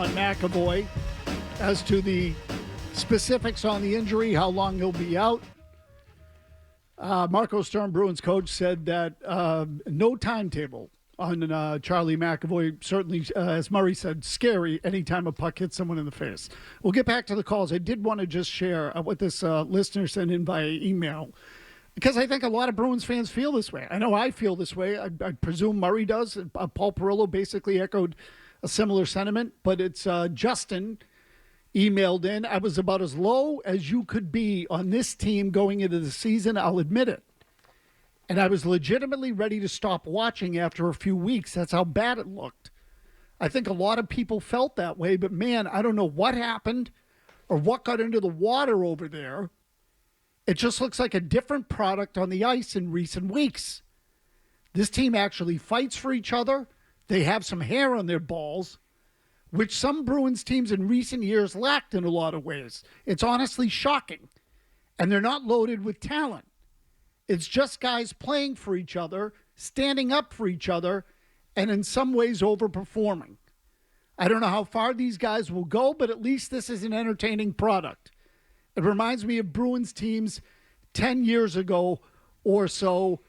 on McAvoy as to the specifics on the injury, how long he'll be out. Marco Sturm, Bruins coach, said that no timetable on Charlie McAvoy. Certainly, as Murray said, scary anytime a puck hits someone in the face. We'll get back to the calls. I did want to just share what this listener sent in via email, because I think a lot of Bruins fans feel this way. I know I feel this way. I presume Murray does. Paul Perillo basically echoed a similar sentiment, but it's Justin emailed in. I was about as low as you could be on this team going into the season, I'll admit it. And I was legitimately ready to stop watching after a few weeks. That's how bad it looked. I think a lot of people felt that way, but man, I don't know what happened or what got into the water over there. It just looks like a different product on the ice in recent weeks. This team actually fights for each other. They have some hair on their balls, which some Bruins teams in recent years lacked in a lot of ways. It's honestly shocking. And they're not loaded with talent. It's just guys playing for each other, standing up for each other, and in some ways overperforming. I don't know how far these guys will go, but at least this is an entertaining product. It reminds me of Bruins teams 10 years ago or so.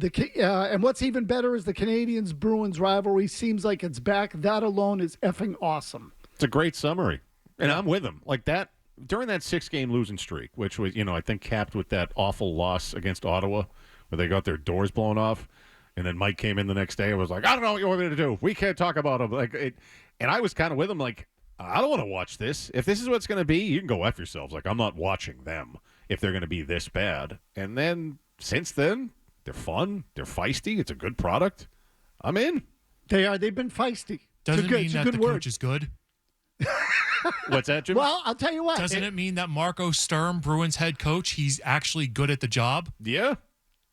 And what's even better is the Canadiens-Bruins rivalry seems like it's back. That alone is effing awesome. It's a great summary. And I'm with him. Like that, during that 6-game losing streak, which was, I think capped with that awful loss against Ottawa where they got their doors blown off. And then Mike came in the next day and was like, I don't know what you want me to do. We can't talk about him. And I was kind of with him like, I don't want to watch this. If this is what it's going to be, you can go F yourselves. Like, I'm not watching them if they're going to be this bad. And then, since then, they're fun. They're feisty. It's a good product. I'm in. They are. They've been feisty. Doesn't mean that the coach is good. What's that, Jim? Well, I'll tell you what. Doesn't it mean that Marco Sturm, Bruins head coach, he's actually good at the job? Yeah.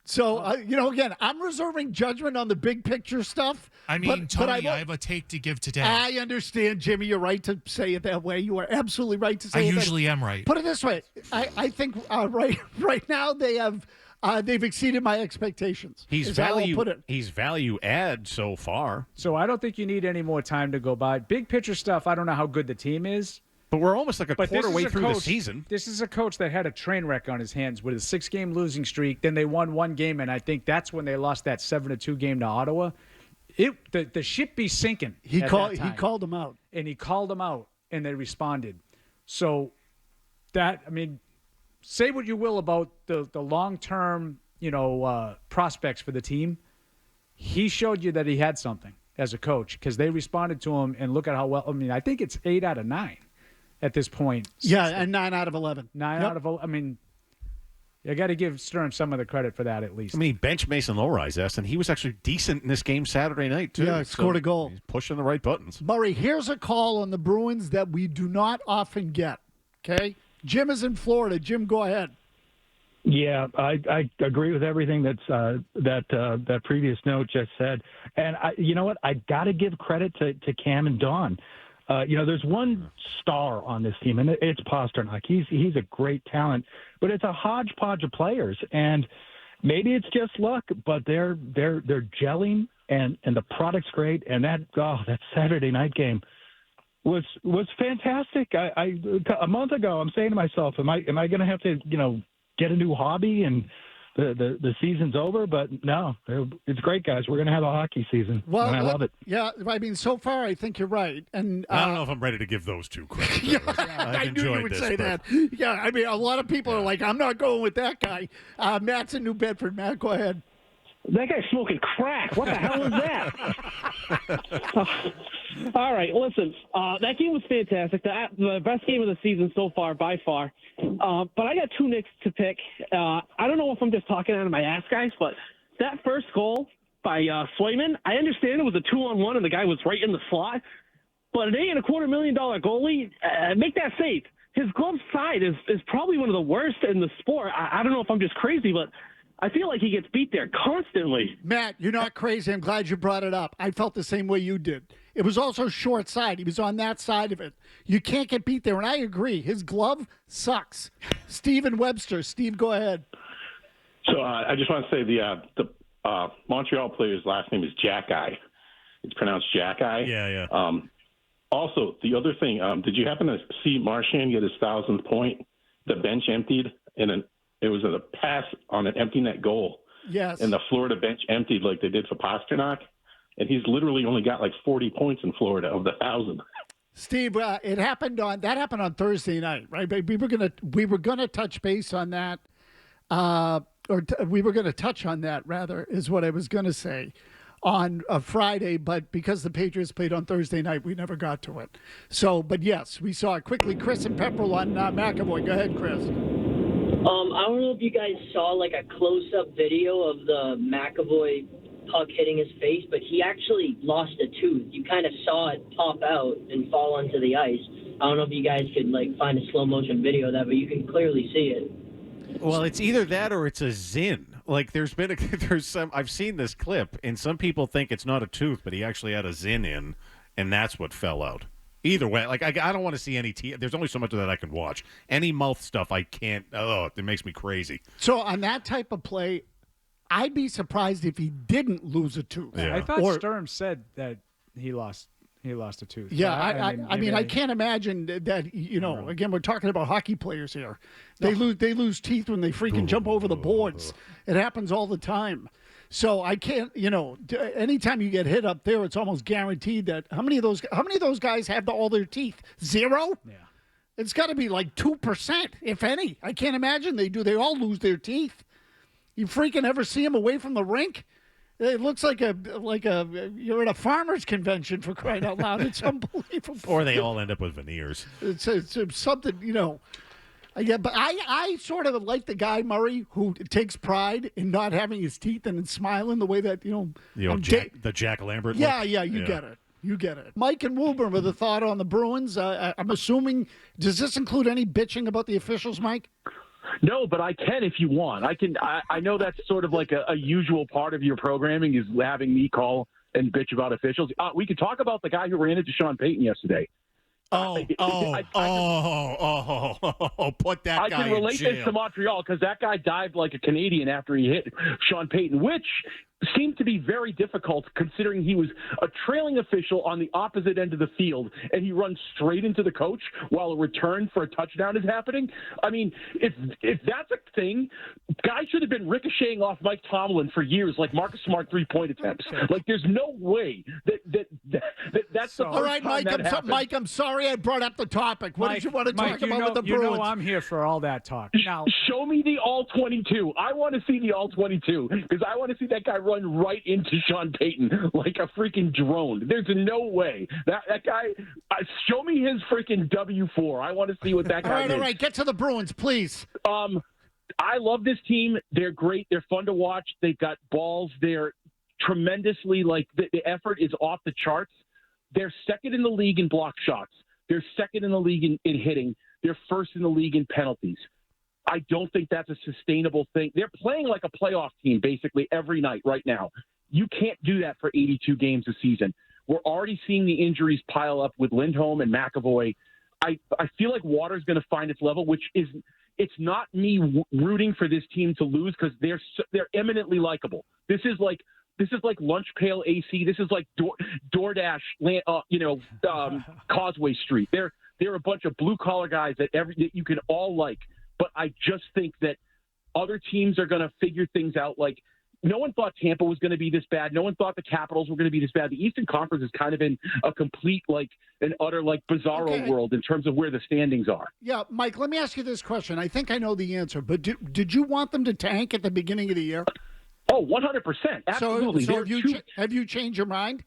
So, again, I'm reserving judgment on the big picture stuff. I mean, Tony, I have a take to give today. I understand, Jimmy. You're right to say it that way. You are absolutely right to say it. I usually am right. Put it this way. I think right now they've exceeded my expectations. He's value add so far. So I don't think you need any more time to go by. Big picture stuff, I don't know how good the team is. But we're almost like a quarter way through the season. This is a coach that had a train wreck on his hands with a 6-game losing streak. Then they won one game, and I think that's when they lost that 7-2 game to Ottawa. The ship be sinking. He called them out. And he called them out, and they responded. So that, say what you will about the long-term, prospects for the team. He showed you that he had something as a coach because they responded to him, and look at how well. I think it's 8 out of 9 at this point. Yeah, and 9 out of 11. 9 out of 11. You got to give Sturm some of the credit for that at least. He benched Mason Lohrey's, and he was actually decent in this game Saturday night, too. Yeah, scored a goal. He's pushing the right buttons. Murray, here's a call on the Bruins that we do not often get, okay? Jim is in Florida. Jim, go ahead. Yeah, I agree with everything that previous note just said. And you know what? I got to give credit to Cam and Don. There's one star on this team, and it's Pasternak. He's a great talent, but it's a hodgepodge of players, and maybe it's just luck, but they're gelling, and the product's great. And that Saturday night game was fantastic. A month ago, I'm saying to myself, am I going to have to get a new hobby and the season's over? But no, it's great, guys. We're going to have a hockey season, and I love it. Yeah, so far I think you're right. And I don't know if I'm ready to give those two credit. Yeah, I knew you would say that. Yeah, a lot of people are like, I'm not going with that guy. Matt's in New Bedford. Matt, go ahead. That guy's smoking crack. What the hell is that? All right, listen. That game was fantastic. The best game of the season so far, by far. But I got two nicks to pick. I don't know if I'm just talking out of my ass, guys, but that first goal by Swayman, I understand it was a 2-on-1 and the guy was right in the slot. But an $8.25 million goalie, make that save. His glove side is probably one of the worst in the sport. I don't know if I'm just crazy, but I feel like he gets beat there constantly. Matt, you're not crazy. I'm glad you brought it up. I felt the same way you did. It was also short side. He was on that side of it. You can't get beat there, and I agree. His glove sucks. Steven Webster. Steve, go ahead. So I just want to say the Montreal player's last name is Jack-Eye. It's pronounced Jack-Eye. Yeah. Also, the other thing, did you happen to see Marchand get his 1,000th point? The bench emptied, and it was a pass on an empty net goal. Yes. And the Florida bench emptied like they did for Pasternak, and he's literally only got like 40 points in Florida of the 1,000. Steve, that happened on Thursday night, right? We were gonna touch base on that, we were gonna touch on that rather, is what I was gonna say, on a Friday, but because the Patriots played on Thursday night, we never got to it. So, but yes, we saw it quickly. Chris and Pepperell on McAvoy. Go ahead, Chris. I don't know if you guys saw like a close-up video of the McAvoy puck hitting his face, but he actually lost a tooth. You kind of saw it pop out and fall onto the ice. I don't know if you guys could like find a slow-motion video of that, but you can clearly see it. Well, it's either that or it's a zin. Like there's some. I've seen this clip, and some people think it's not a tooth, but he actually had a zin in, and that's what fell out. Either way, like I don't want to see any teeth. There's only so much of that I can watch. Any mouth stuff I can't. Oh, it makes me crazy. So on that type of play, I'd be surprised if he didn't lose a tooth. Yeah. I thought Sturm said that he lost a tooth. Yeah, I mean, I can't imagine that. You know, again, we're talking about hockey players here. They lose teeth when they freaking jump over the boards. It happens all the time. So I can't. You know, anytime you get hit up there, it's almost guaranteed that how many of those guys have all their teeth? 0. Yeah. It's got to be like 2%, if any. I can't imagine they do. They all lose their teeth. You freaking ever see them away from the rink? It looks like you're at a farmer's convention, for crying out loud. It's unbelievable. Or they all end up with veneers. It's something, you know. Yeah, but I sort of like the guy, Murray, who takes pride in not having his teeth and smiling the way that, you know. The Jack Lambert look. Yeah, you get it. You get it. Mike and Wilburn with a thought on the Bruins. I'm assuming, does this include any bitching about the officials, Mike? No, but I can if you want. I know that's sort of like a usual part of your programming is having me call and bitch about officials. We could talk about the guy who ran into Sean Payton yesterday. Put that I guy can relate in jail. this to Montreal because that guy dived like a Canadian after he hit Sean Payton, which seemed to be very difficult considering he was a trailing official on the opposite end of the field, and he runs straight into the coach while a return for a touchdown is happening. I mean, if that's a thing, guys should have been ricocheting off Mike Tomlin for years, like Marcus Smart 3-point attempts. Like, there's no way that's the first all right, time Mike, I'm sorry I brought up the topic. What did you want to talk about with the Bruins? You know I'm here for all that talk. Now, show me the all-22. I want to see the all-22 because I want to see that guy run right into Sean Payton like a freaking drone. There's no way. That guy, show me his freaking W4. I want to see what that guy is. All right, get to the Bruins, please. I love this team. They're great. They're fun to watch. They've got balls. They're tremendously, like, the effort is off the charts. They're second in the league in block shots. They're second in the league in hitting. They're first in the league in penalties. I don't think that's a sustainable thing. They're playing like a playoff team basically every night right now. You can't do that for 82 games a season. We're already seeing the injuries pile up with Lindholm and McAvoy. I feel like water's going to find its level, which is it's not me rooting for this team to lose because they're eminently likable. This is like Lunch Pail AC. This is like DoorDash, Causeway Street. They're a bunch of blue collar guys that you can all like. But I just think that other teams are going to figure things out. Like, no one thought Tampa was going to be this bad. No one thought the Capitals were going to be this bad. The Eastern Conference is kind of in a complete, like, an utter, like, bizarro world in terms of where the standings are. Yeah, Mike, let me ask you this question. I think I know the answer, but did you want them to tank at the beginning of the year? Oh, 100%. Absolutely. So have you changed your mind?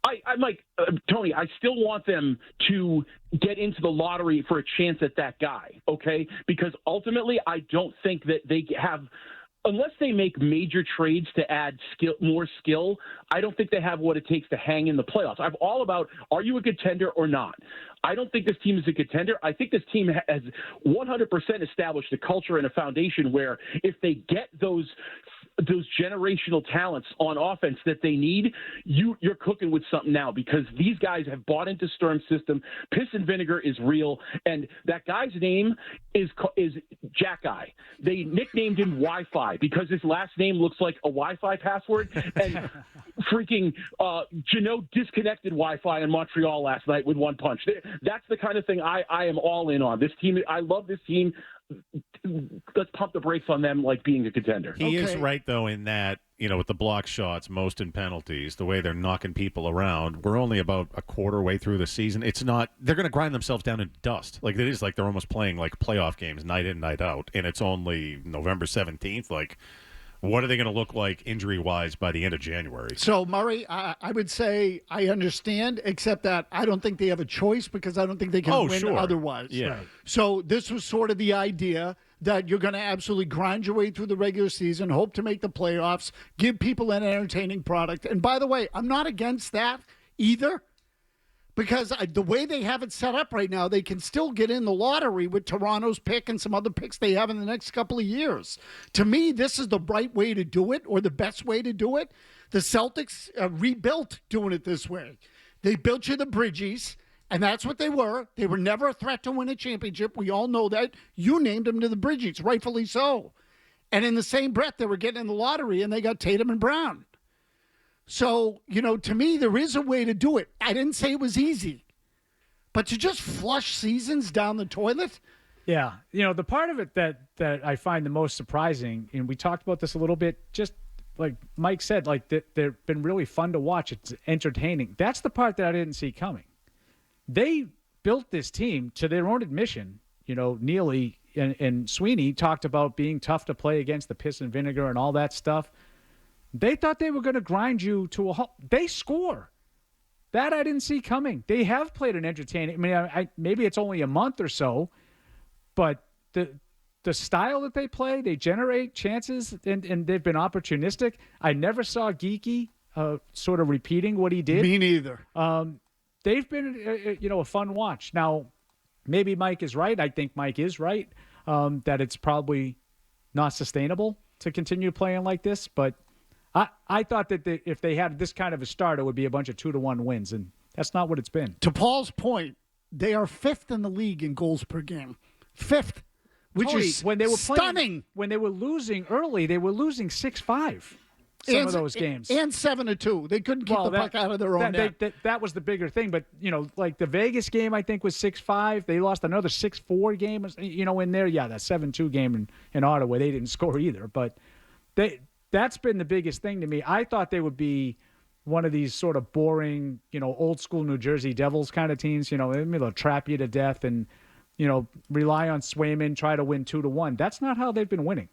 I'm like, Tony, I still want them to get into the lottery for a chance at that guy, okay? Because ultimately, I don't think that they have – unless they make major trades to add more skill, I don't think they have what it takes to hang in the playoffs. I'm all about, are you a contender or not? I don't think this team is a contender. I think this team has 100% established a culture and a foundation where if they get those those generational talents on offense that they need, you're cooking with something now because these guys have bought into Sturm's system. Piss and vinegar is real, and that guy's name is Jack Eye. They nicknamed him Wi-Fi because his last name looks like a Wi-Fi password, and freaking Jeannot disconnected Wi-Fi in Montreal last night with one punch. That's the kind of thing I am all in on. This team, I love this team. Let's pump the brakes on them like being a contender. He is right, though, in that, with the block shots, most in penalties, the way they're knocking people around, we're only about a quarter way through the season. It's not – they're going to grind themselves down into dust. Like, it is like they're almost playing, like, playoff games night in, night out, and it's only November 17th. Like, what are they going to look like injury-wise by the end of January? So, Murray, I would say I understand, except that I don't think they have a choice because I don't think they can win otherwise. Yeah. Right. So this was sort of the idea that you're going to absolutely grind your way through the regular season, hope to make the playoffs, give people an entertaining product. And by the way, I'm not against that either. Because the way they have it set up right now, they can still get in the lottery with Toronto's pick and some other picks they have in the next couple of years. To me, this is the right way to do it, or the best way to do it. The Celtics rebuilt doing it this way. They built you the Bridgies, and that's what they were. They were never a threat to win a championship. We all know that. You named them to the Bridgies, rightfully so. And in the same breath, they were getting in the lottery, and they got Tatum and Brown. So, to me, there is a way to do it. I didn't say it was easy. But to just flush seasons down the toilet? Yeah. The part of it that I find the most surprising, and we talked about this a little bit, just like Mike said, like they've been really fun to watch. It's entertaining. That's the part that I didn't see coming. They built this team to their own admission. Neely and Sweeney talked about being tough to play against, the piss and vinegar and all that stuff. They thought they were going to grind you to a halt. They score. That I didn't see coming. They have played an entertaining. I mean, maybe it's only a month or so, but the style that they play, they generate chances, and they've been opportunistic. I never saw Geeky sort of repeating what he did. Me neither. They've been, a fun watch. Now, maybe Mike is right. I think Mike is right that it's probably not sustainable to continue playing like this, but I thought that if they had this kind of a start, it would be a bunch of 2-1 wins, and that's not what it's been. To Paul's point, they are 5th in the league in goals per game. 5th, which is when they were stunning. When they were losing early, they were losing 6-5 of those games. And 7-2. They couldn't keep the puck out of their own net. That was the bigger thing. But, like the Vegas game, I think, was 6-5. They lost another 6-4 game, in there. Yeah, that 7-2 game in Ottawa, they didn't score either. But that's been the biggest thing to me. I thought they would be one of these sort of boring, old school New Jersey Devils kind of teams. They'll trap you to death and, rely on Swayman, try to win 2-1. That's not how they've been winning.